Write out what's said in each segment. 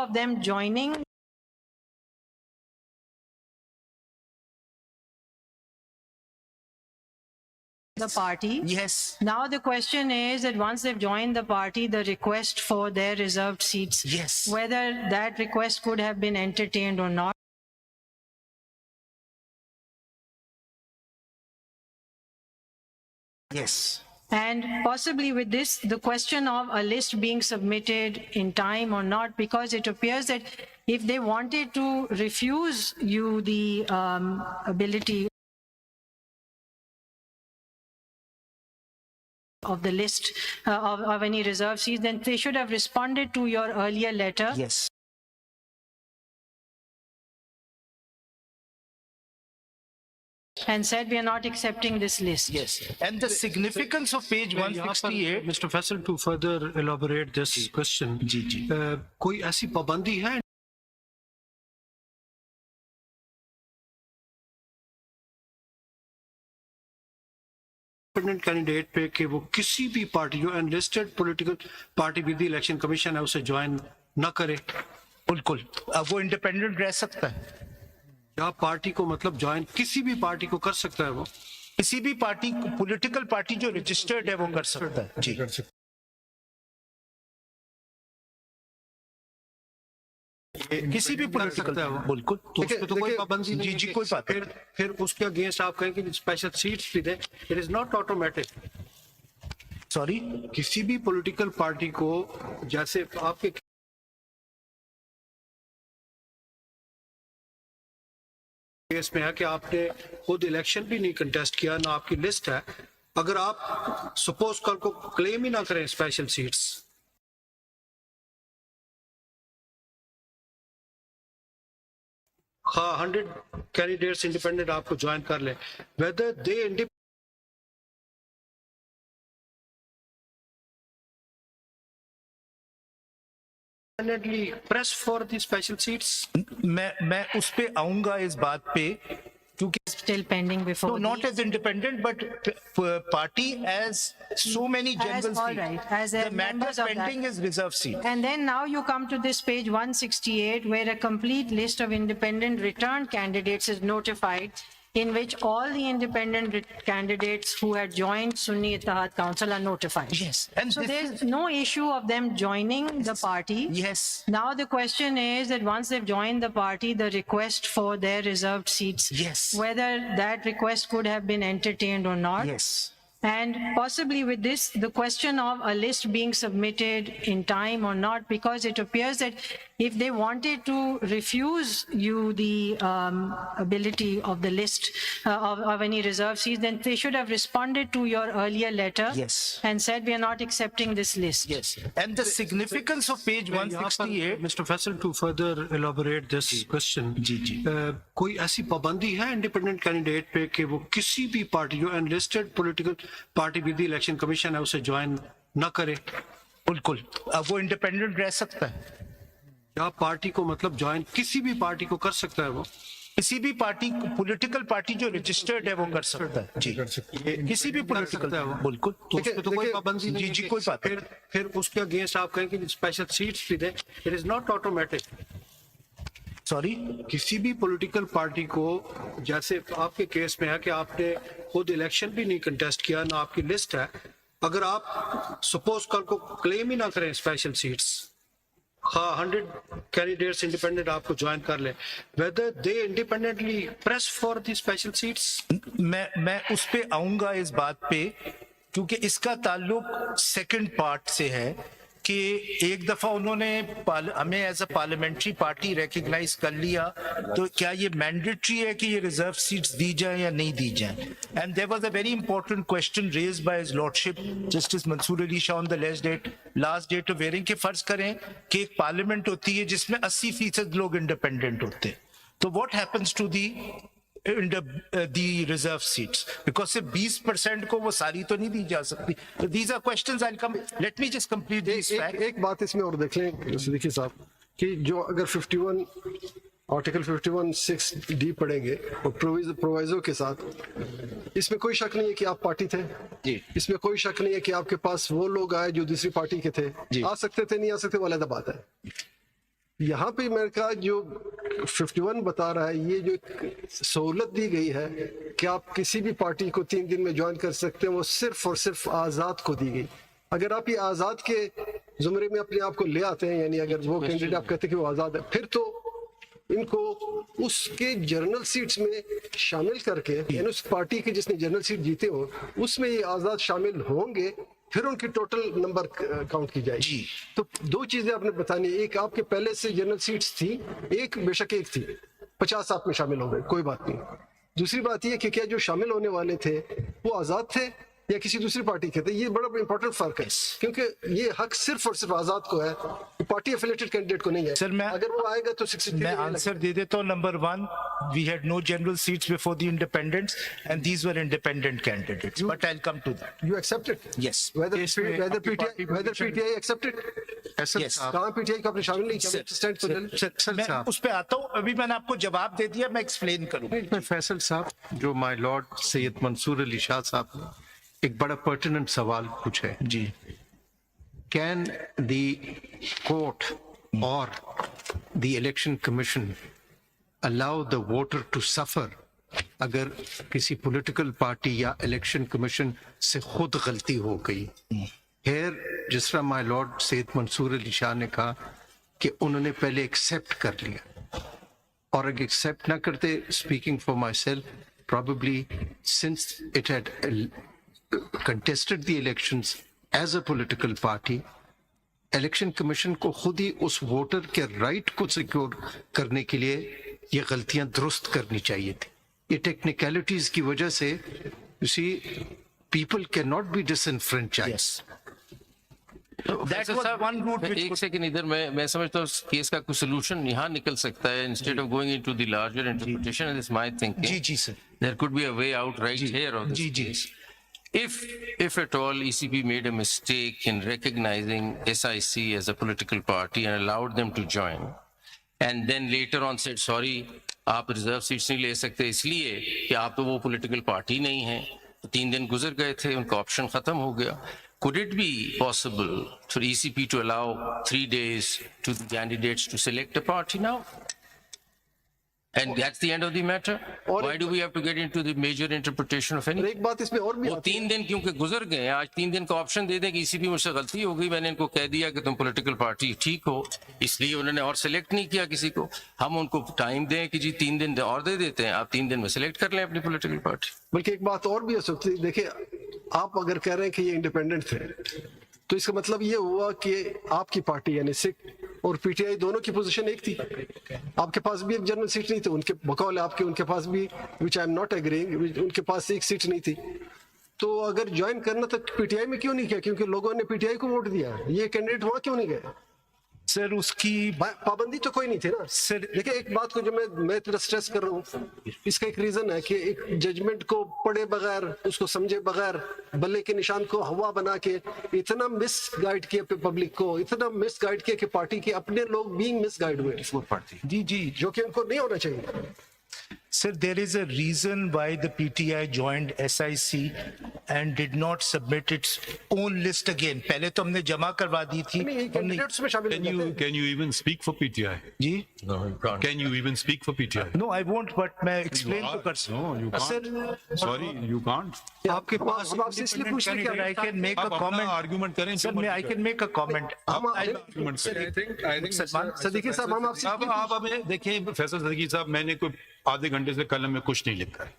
of them joining the party? Yes. Now the question is that once they've joined the party, the request for their reserved seats, Yes. whether that request could have been entertained or not. Yes. And possibly with this, the question of a list being submitted in time or not, because it appears that if they wanted to refuse you the ability of the list of any reserve seats, then they should have responded to your earlier letter. Yes. And said we are not accepting this list. Yes. And the significance of page 168. Mr. Faisal, to further elaborate this question, कोई ऐसी पाबंदी है independent candidate पे कि वो किसी भी party जो enlisted political party with the election commission है उसे ज्वाइन न करे? बिल्कुल, अब वो इंडिपेंडेंट रह सकता है या पार्टी को मतलब ज्वाइन किसी भी पार्टी को कर सकता है? वो किसी भी पार्टी, पॉलिटिकल पार्टी जो रजिस्टर्ड है वो कर सकता है जी। किसी भी पॉलिटिकल है वो बिल्कुल, तो उसमें तो कोई पाबंदी नहीं। जी कोई बात फिर उसके अगेंस्ट आप कहें कि स्पेशल सीट्स भी दे, it is not automatic. Sorry, किसी भी पॉलिटिकल पार्टी को जैसे आपके केस में है कि आपने खुद इलेक्शन भी नहीं कंटेस्ट किया, ना आपकी लिस्ट है, अगर आप सपोज कल को क्लेम ही ना करें स्पेशल सीट्स, हाँ 100 कैंडिडेट्स इंडिपेंडेंट आपको ज्वाइन कर ले, whether they independently press for the special seats. मैं उस पे आऊंगा इस बात पे, क्योंकि Still pending before. no, not as independent, but party as so many general all seats. right, as the members matter of pending that. is reserve seat. And then now you come to this page 168, where a complete list of independent returned candidates is notified, in which all the independent candidates who had joined Sunni Ittihad Council are notified. Yes. And So this there's no issue of them joining the party. Yes. Now the question is that once they've joined the party, the request for their reserved seats, Yes. whether that request could have been entertained or not. Yes. And possibly with this, the question of a list being submitted in time or not, because it appears that if they wanted to refuse you the ability of the list of any reserve seats, then they should have responded to your earlier letter. Yes. And said we are not accepting this list. Yes. And the significance of page 168. Mr. Faisal, to further elaborate this question, कोई ऐसी पाबंदी है independent candidate पे कि वो किसी भी party जो enlisted political party with the election commission है उसे ज्वाइन न करे? बिल्कुल, अब वो इंडिपेंडेंट रह सकता है या पार्टी को मतलब ज्वाइन किसी भी पार्टी को कर सकता है? वो किसी भी पार्टी, पॉलिटिकल पार्टी जो रजिस्टर्ड है वो कर सकता है जी। किसी भी पॉलिटिकल है वो बिल्कुल, तो उसमें तो कोई पाबंदी नहीं। जी कोई बात फिर उसके अगेंस्ट आप कहें कि स्पेशल सीट्स भी दे, it is not automatic. Sorry, किसी भी पॉलिटिकल पार्टी को जैसे आपके केस में है कि आपने खुद इलेक्शन भी नहीं कंटेस्ट किया, ना आपकी लिस्ट है, अगर आप सपोज कल को क्लेम ही ना करें स्पेशल सीट्स, हाँ 100 कैंडिडेट्स इंडिपेंडेंट आपको ज्वाइन कर ले, whether they independently press for the special seats. मैं उस पे आऊंगा इस बात पे, क्योंकि इसका ताल्लुक सेकंड पार्ट से है कि एक दफा उन्होंने हमें as a parliamentary party recognise कर लिया, तो क्या ये मैंडेटरी है कि ये रिजर्व सीट्स दी जाए या नहीं दी जाए? And there was a very important question raised by his lordship justice Mansoor Ali Shah on the last date of hearing कि फर्ज करें कि एक पार्लियामेंट होती है जिसमें 80% लोग इंडिपेंडेंट होते हैं, तो what happens to the reserve seats, because सिर्फ 20% को वो सारी तो नहीं दी जा सकती। So these are questions I'll come. Let me just complete these facts. एक बात इसमें और देख लें सिद्दीकी साहब, कि जो अगर 51 आर्टिकल 51(6)(d) पढ़ेंगे और प्रोविजो के साथ, इसमें कोई शक नहीं है कि आप पार्टी थे जी, इसमें कोई शक नहीं है कि आपके पास वो लोग आए जो दूसरी पार्टी के थे, आ सकते थे नहीं आ सकते वो अलग बात है, यहाँ पे मैंने कहा जो 51 बता रहा है, ये जो सहूलत दी गई है कि आप किसी भी पार्टी को 3 दिन में ज्वाइन कर सकते हैं, वो सिर्फ और सिर्फ आज़ाद को दी गई। अगर आप ये आज़ाद के जुमरे में अपने आप को ले आते हैं, यानी अगर वो कैंडिडेट आप कहते हैं कि वो आज़ाद है, फिर तो इनको उसके जनरल सीट्स में शामिल करके, यानी उस पार्टी के जिसने जनरल सीट जीते हो उसमें ये आज़ाद शामिल होंगे, फिर उनकी टोटल नंबर काउंट की जाएगी। तो 2 चीजें आपने बतानी, एक आपके पहले से जनरल सीट्स थी, एक बेशक एक थी, 50 आप में शामिल हो गए, कोई बात नहीं। दूसरी बात यह कि क्या जो शामिल होने वाले थे वो आजाद थे या किसी दूसरी पार्टी के थे, ये बड़ा इंपॉर्टेंट फर्क है, क्योंकि ये हक सिर्फ और सिर्फ आजाद को है, पार्टी एफिलिएटेड कैंडिडेट को नहीं है। सर, अगर वो आएगा तो 63 मैं आंसर दे देता हूँ। Number 1, we had no general seats before the independence and these were independent candidates, but I will come to that. You accept it? Yes. Whether PTI accepted? Yes. कहाँ PTI को आपने शामिल नहीं किया? Stand for the- सर, मैं उस पे आता हूँ, अभी मैंने आपको जवाब दे दिया, मैं एक्सप्लेन करूँ। मैं फैसल साहब, जो माय लॉर्ड सैयद मंसूर अली शाह साहब ने एक बड़ा पर्टिनेंट सवाल पूछा है जी। कैन द कोर्ट और the election commission allow the voter to suffer अगर किसी पॉलिटिकल पार्टी या इलेक्शन कमीशन से खुद गलती हो गई? हेयर जिस तरह माय लॉर्ड सैयद मंसूर अली शाह ने कहा कि उन्होंने पहले एक्सेप्ट कर लिया, और अगर एक्सेप्ट ना करते, speaking for my self, probably since it had contested the elections as a political party, election commission को खुद ही उस वोटर के राइट को सिक्योर करने के लिए ये गलतियां दुरुस्त करनी चाहिए थी। ये टेक्निकलिटीज की वजह से you see people can not be डिसएनफ्रेंचाइज। That was one route which एक सेकंड इधर मैं समझता हूँ केस का कुछ सोल्यूशन यहाँ निकल सकता है, instead of going into the larger interpretation, and this my thinking. जी sir, There could be a way out right here of this जी। case. If at all ECB made a mistake in recognizing SIC as a political party and allowed them to join, and then later on said sorry, आप reserve seats नहीं ले सकते इसलिए कि आप तो वो पॉलिटिकल पार्टी नहीं है, 3 दिन गुजर गए थे, उनका ऑप्शन खत्म हो गया। Could it be possible for ECB to allow 3 days to the candidates to select a party now? And that's the end of the matter? Why do we have to get into the major interpretation of और anything? एक बात इसमें और भी वो आती है। 3 दिन क्योंकि गुजर गए, आज 3 दिन का ऑप्शन दे दें कि ECB मुझसे गलती हो गई, मैंने इनको कह दिया कि तुम पॉलिटिकल पार्टी ठीक हो, इसलिए उन्होंने और सिलेक्ट नहीं किया किसी को। हम उनको टाइम दें कि जी 3 दिन और दे देते हैं, आप 3 दिन में सिलेक्ट कर लें अपनी पॉलिटिकल पार्टी। बल्कि एक बात और भी हो सकती है, देखिए आप अगर कह रहे हैं कि ये इंडिपेंडेंट थे, तो इसका मतलब ये हुआ कि आपकी पार्टी यानी सिख और पीटीआई दोनों की पोजीशन एक थी। आपके पास भी एक जनरल सीट नहीं थी, उनके बकौल आपके उनके पास भी, विच आई एम नॉट एग्रीइंग, उनके पास एक सीट नहीं थी। तो अगर ज्वाइन करना तो पीटीआई में क्यों नहीं किया? क्योंकि लोगों ने पीटीआई को वोट दिया, ये कैंडिडेट वहां क्यों नहीं गए? सर उसकी पाबंदी तो कोई नहीं थी ना। सर देखिए एक बात को जो मैं थोड़ा स्ट्रेस कर रहा हूँ, इसका एक रीजन है कि एक जजमेंट को पढ़े बगैर, उसको समझे बगैर, बल्ले के निशान को हवा बना के इतना मिस गाइड किया पब्लिक को, इतना मिस गाइड किया कि पार्टी के अपने लोग बीइंग मिस गाइड हुए, जी जो कि उनको नहीं होना चाहिए। Sir, there is a reason why the PTI joined SIC and did not submit its own list again. पहले तो हमने जमा करवा दी थी। नहीं, कैंडिडेट्स में शामिल Can हो जाते you हैं। can you even speak for PTI? Ji? No, you can't. Can you even speak for PTI? No, I won't, but मैं explain तो कर सकता No, you can't. Sir, Sorry, you can't. आपके पास हम आपसे इसलिए पूछ रहे हैं कि I can make a आप अपना comment. argument करें, Sir, जो I मर्जी can make a comment. हम argument करें। सदीकी साहब हम आपसे आप हमें देखिए फैसल सदकी साहब, मैंने कोई आधे घंटे से कलम में कुछ नहीं लिखा है,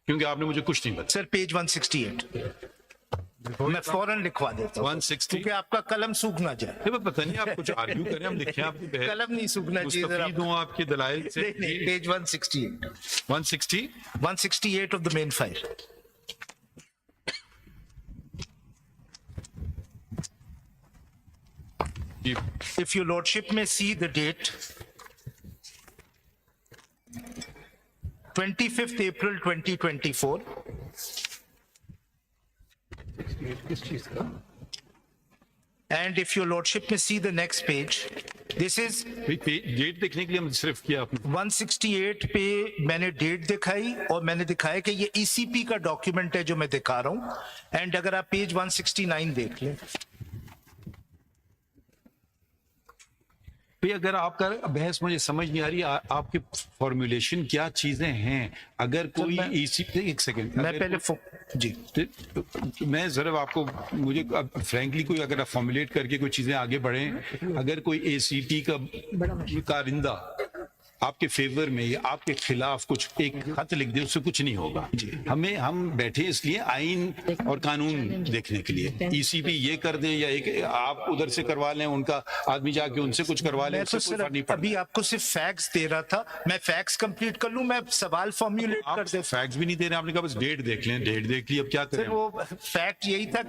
क्योंकि आपने मुझे कुछ नहीं बताया। Sir, page 168. मैं फौरन लिखवा देता हूँ 160? क्योंकि आपका कलम सूख ना जाए। ये पता नहीं, आप कुछ आर्ग्यू करें, हम लिखें आपकी बहस। कलम नहीं सूखना चाहिए जरा। मुस्तफीद हूं आपके दलाइल से। नहीं, page 168. 160? 168 of the main file. If your lordship may see the date, 25th April 2024. And if your lordship may see the next page, this is date देखने के लिए हम सिर्फ किया आपने। 168 पे मैंने डेट दिखाई और मैंने दिखाया कि ये ईसीपी का डॉक्यूमेंट है जो मैं दिखा रहा हूं। एंड अगर आप पेज 169 देख लें, भाई अगर आपका बहस मुझे समझ नहीं आ रही, आपके फॉर्मुलेशन क्या चीजें हैं? अगर कोई ईसीपी, एक सेकंड, मैं पहले जी मैं जरा आपको, मुझे फ्रैंकली कोई अगर आप फॉर्मुलेट करके कोई चीजें आगे बढ़ें, अगर कोई एसीटी का कारिंदा आपके फेवर में या आपके खिलाफ कुछ एक खत लिख दे, उससे कुछ नहीं होगा। हम बैठे इसलिए आइन और कानून देखने के लिए। ईसीपी ये कर दे या एक आप उधर से करवा लें, उनका आदमी जाके उनसे कुछ करवा लें, मैं तो उससे कोई सिर्फ फर्क नहीं पड़ता। अभी आपको सिर्फ फैक्ट्स दे रहा था, मैं फैक्ट्स कंप्लीट कर लूं, मैं सवाल फॉर्मुलेट आप कर दे। फैक्ट्स भी नहीं दे रहे, आपने कहा बस डेट देख लें, डेट देख ली, अब क्या सर करें? वो फैक्ट यही था